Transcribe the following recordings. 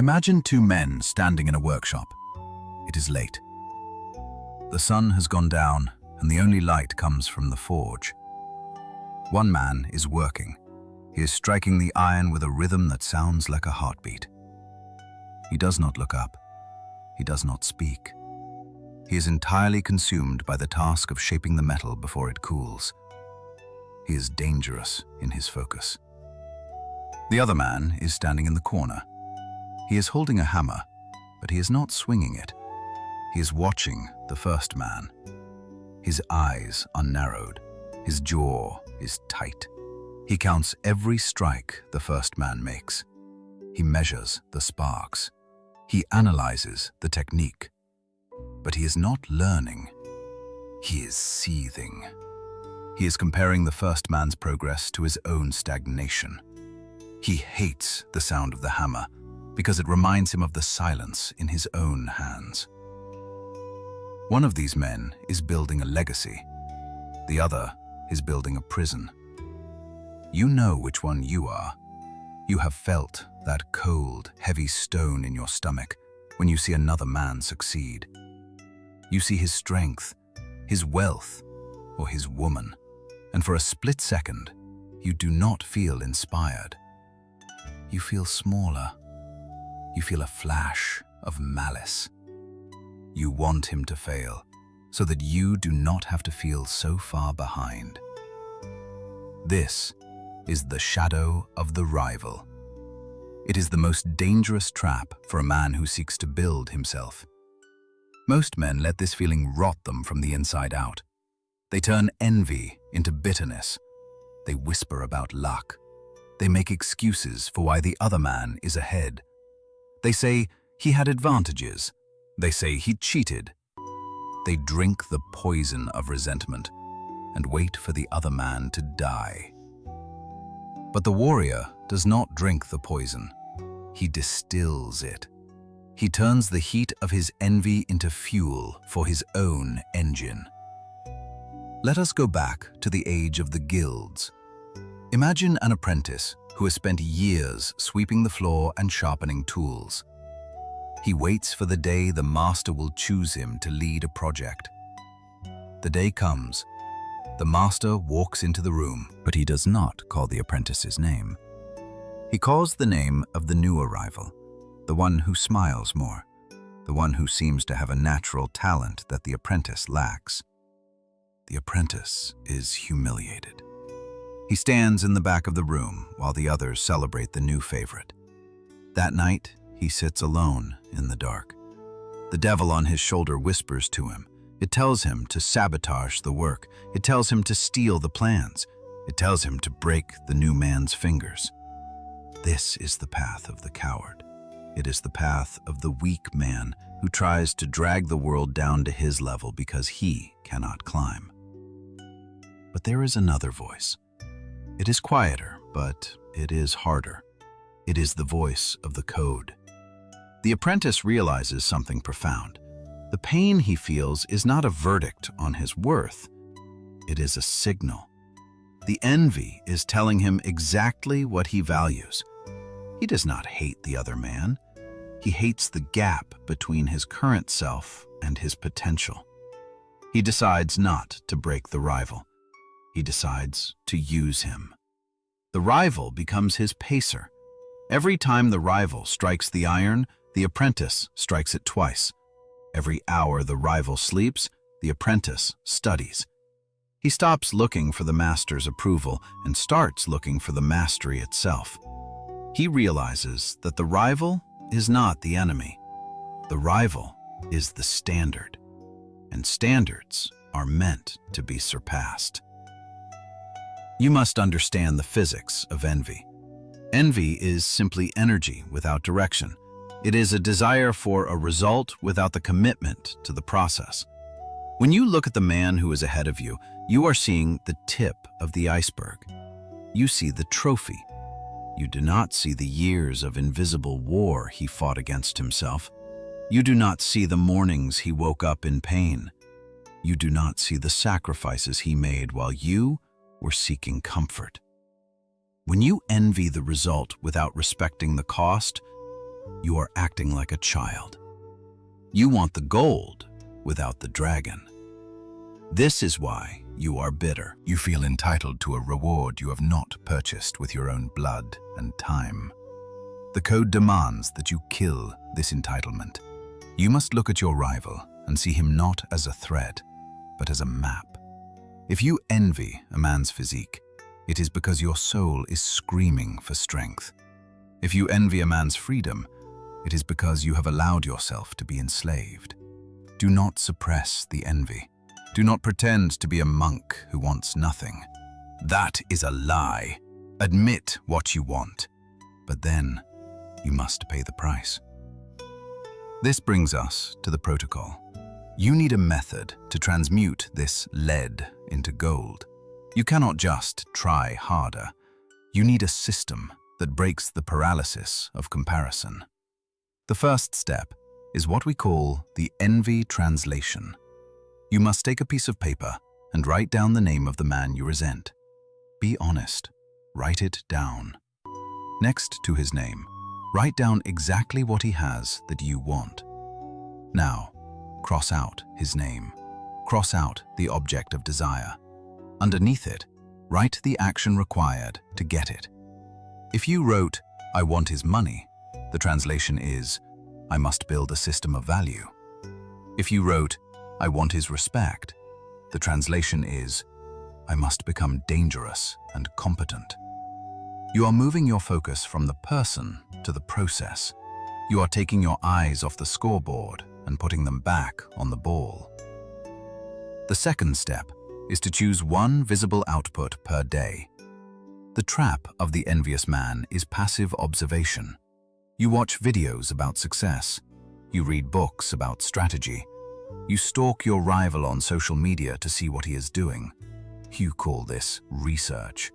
Imagine two men standing in a workshop. It is late. The sun has gone down, and the only light comes from the forge. One man is working. He is striking the iron with a rhythm that sounds like a heartbeat. He does not look up. He does not speak. He is entirely consumed by the task of shaping the metal before it cools. He is dangerous in his focus. The other man is standing in the corner. He is holding a hammer, but he is not swinging it. He is watching the first man. His eyes are narrowed. His jaw is tight. He counts every strike the first man makes. He measures the sparks. He analyzes the technique. But he is not learning. He is seething. He is comparing the first man's progress to his own stagnation. He hates the sound of the hammer because it reminds him of the silence in his own hands. One of these men is building a legacy. The other is building a prison. You know which one you are. You have felt that cold, heavy stone in your stomach when you see another man succeed. You see his strength, his wealth, or his woman, and for a split second, you do not feel inspired. You feel smaller. You feel a flash of malice. You want him to fail, so that you do not have to feel so far behind. This is the shadow of the rival. It is the most dangerous trap for a man who seeks to build himself. Most men let this feeling rot them from the inside out. They turn envy into bitterness. They whisper about luck. They make excuses for why the other man is ahead. They say he had advantages. They say he cheated. They drink the poison of resentment and wait for the other man to die. But the warrior does not drink the poison. He distills it. He turns the heat of his envy into fuel for his own engine. Let us go back to the age of the guilds. Imagine an apprentice who has spent years sweeping the floor and sharpening tools. He waits for the day the master will choose him to lead a project. The day comes. The master walks into the room, but he does not call the apprentice's name. He calls the name of the new arrival, the one who smiles more, the one who seems to have a natural talent that the apprentice lacks. The apprentice is humiliated. He stands in the back of the room while the others celebrate the new favorite. That night, he sits alone in the dark. The devil on his shoulder whispers to him. It tells him to sabotage the work. It tells him to steal the plans. It tells him to break the new man's fingers. This is the path of the coward. It is the path of the weak man who tries to drag the world down to his level because he cannot climb. But there is another voice. It is quieter, but it is harder. It is the voice of the code. The apprentice realizes something profound. The pain he feels is not a verdict on his worth. It is a signal. The envy is telling him exactly what he values. He does not hate the other man. He hates the gap between his current self and his potential. He decides not to break the rival. He decides to use him. The rival becomes his pacer. Every time the rival strikes the iron, the apprentice strikes it twice. Every hour the rival sleeps, the apprentice studies. He stops looking for the master's approval and starts looking for the mastery itself. He realizes that the rival is not the enemy. The rival is the standard, and standards are meant to be surpassed. You must understand the physics of envy. Envy is simply energy without direction. It is a desire for a result without the commitment to the process. When you look at the man who is ahead of you, you are seeing the tip of the iceberg. You see the trophy. You do not see the years of invisible war he fought against himself. You do not see the mornings he woke up in pain. You do not see the sacrifices he made while you were seeking comfort. When you envy the result without respecting the cost, You are acting like a child. You want the gold without the dragon. This is why you are bitter. You feel entitled to a reward you have not purchased with your own blood and time. The code demands that you kill this entitlement. You must look at your rival and see him not as a threat, but as a map. If you envy a man's physique, it is because your soul is screaming for strength. If you envy a man's freedom, it is because you have allowed yourself to be enslaved. Do not suppress the envy. Do not pretend to be a monk who wants nothing. That is a lie. Admit what you want, but then you must pay the price. This brings us to the protocol. You need a method to transmute this lead into gold. You cannot just try harder. You need a system that breaks the paralysis of comparison. The first step is what we call the envy translation. You must take a piece of paper and write down the name of the man you resent. Be honest. Write it down. Next to his name, write down exactly what he has that you want. Now, cross out his name. Cross out the object of desire. Underneath it, write the action required to get it. If you wrote, "I want his money," the translation is, "I must build a system of value." If you wrote, "I want his respect," the translation is, "I must become dangerous and competent." You are moving your focus from the person to the process. You are taking your eyes off the scoreboard and putting them back on the ball. The second step is to choose one visible output per day. The trap of the envious man is passive observation. You watch videos about success. You read books about strategy. You stalk your rival on social media to see what he is doing. You call this research.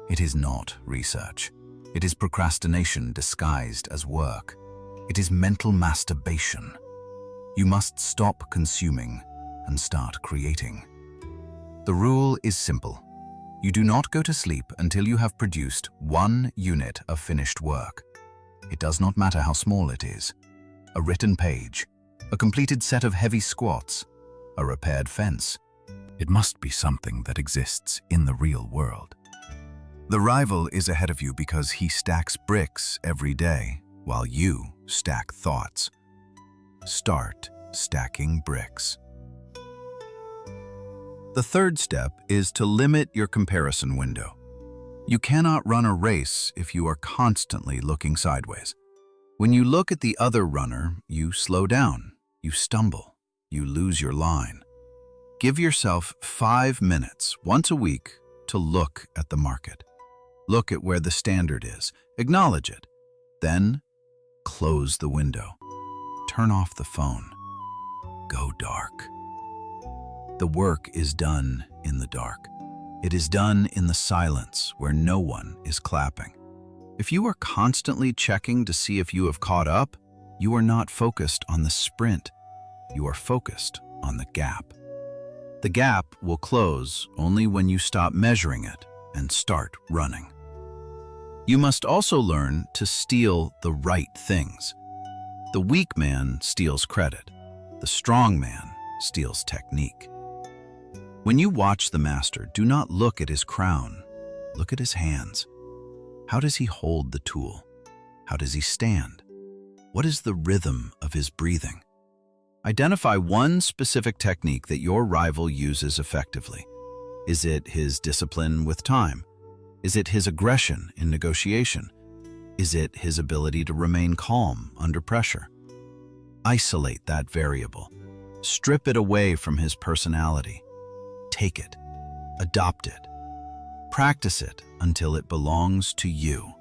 It is not research. It is procrastination disguised as work. It is mental masturbation. You must stop consuming and start creating. The rule is simple. You do not go to sleep until you have produced 1 unit of finished work. It does not matter how small it is. A written page, a completed set of heavy squats, a repaired fence. It must be something that exists in the real world. The rival is ahead of you because he stacks bricks every day, while you stack thoughts. Start stacking bricks. The third step is to limit your comparison window. You cannot run a race if you are constantly looking sideways. When you look at the other runner, you slow down, you stumble, you lose your line. Give yourself 5 minutes once a week to look at the market. Look at where the standard is, acknowledge it, then close the window. Turn off the phone. Go dark. The work is done in the dark. It is done in the silence where no one is clapping. If you are constantly checking to see if you have caught up, you are not focused on the sprint. You are focused on the gap. The gap will close only when you stop measuring it and start running. You must also learn to steal the right things. The weak man steals credit. The strong man steals technique. When you watch the master, do not look at his crown. Look at his hands. How does he hold the tool? How does he stand? What is the rhythm of his breathing? Identify one specific technique that your rival uses effectively. Is it his discipline with time? Is it his aggression in negotiation? Is it his ability to remain calm under pressure? Isolate that variable. Strip it away from his personality. Take it. Adopt it. Practice it until it belongs to you.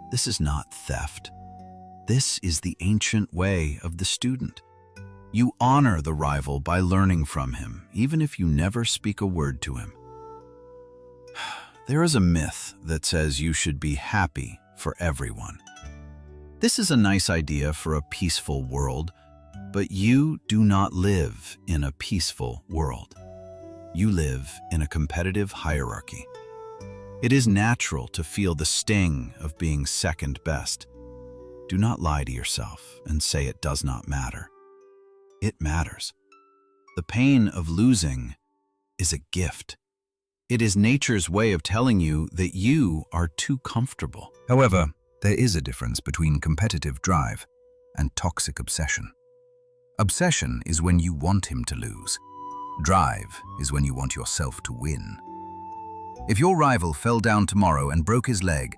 This is not theft. This is the ancient way of the student. You honor the rival by learning from him, even if you never speak a word to him. There is a myth that says you should be happy for everyone. This is a nice idea for a peaceful world, but you do not live in a peaceful world. You live in a competitive hierarchy. It is natural to feel the sting of being second best. Do not lie to yourself and say it does not matter. It matters. The pain of losing is a gift. It is nature's way of telling you that you are too comfortable. However, there is a difference between competitive drive and toxic obsession. Obsession is when you want him to lose. Drive is when you want yourself to win. If your rival fell down tomorrow and broke his leg,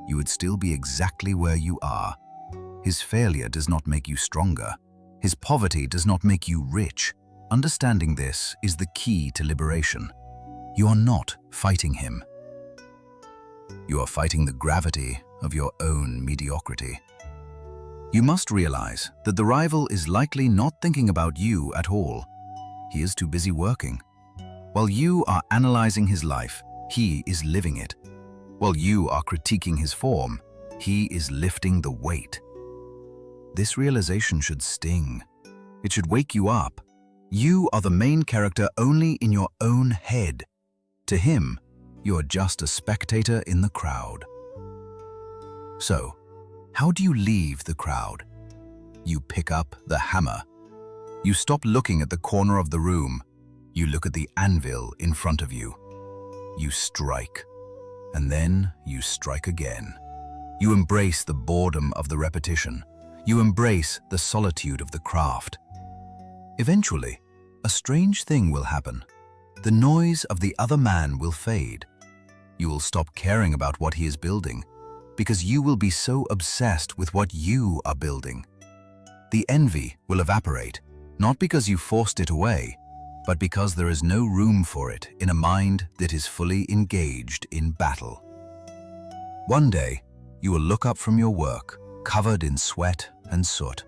you would still be exactly where you are. His failure does not make you stronger. His poverty does not make you rich. Understanding this is the key to liberation. You are not fighting him. You are fighting the gravity of your own mediocrity. You must realize that the rival is likely not thinking about you at all. He is too busy working. While you are analyzing his life, he is living it. While you are critiquing his form, he is lifting the weight. This realization should sting. It should wake you up. You are the main character only in your own head. To him, you are just a spectator in the crowd. So, how do you leave the crowd? You pick up the hammer. You stop looking at the corner of the room. You look at the anvil in front of you. You strike, and then you strike again. You embrace the boredom of the repetition. You embrace the solitude of the craft. Eventually, a strange thing will happen. The noise of the other man will fade. You will stop caring about what he is building, because you will be so obsessed with what you are building. The envy will evaporate, not because you forced it away, but because there is no room for it in a mind that is fully engaged in battle. One day, you will look up from your work, covered in sweat and soot.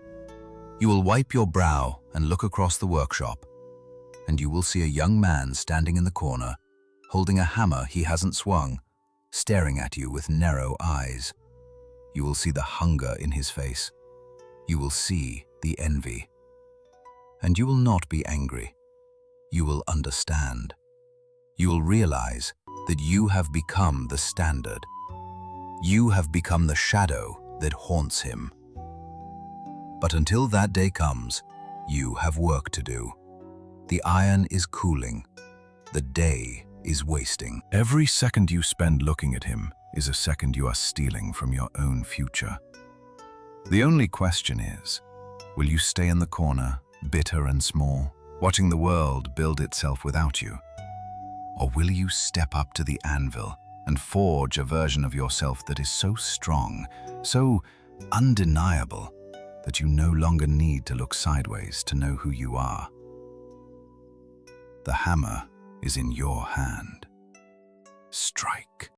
You will wipe your brow and look across the workshop, and you will see a young man standing in the corner, holding a hammer he hasn't swung, staring at you with narrow eyes. You will see the hunger in his face. You will see the envy. And you will not be angry. You will understand. You will realize that you have become the standard. You have become the shadow that haunts him. But until that day comes, you have work to do. The iron is cooling. The day is wasting. Every second you spend looking at him is a second you are stealing from your own future. The only question is, will you stay in the corner, bitter and small, watching the world build itself without you? Or will you step up to the anvil and forge a version of yourself that is so strong, so undeniable, that you no longer need to look sideways to know who you are? The hammer is in your hand. Strike.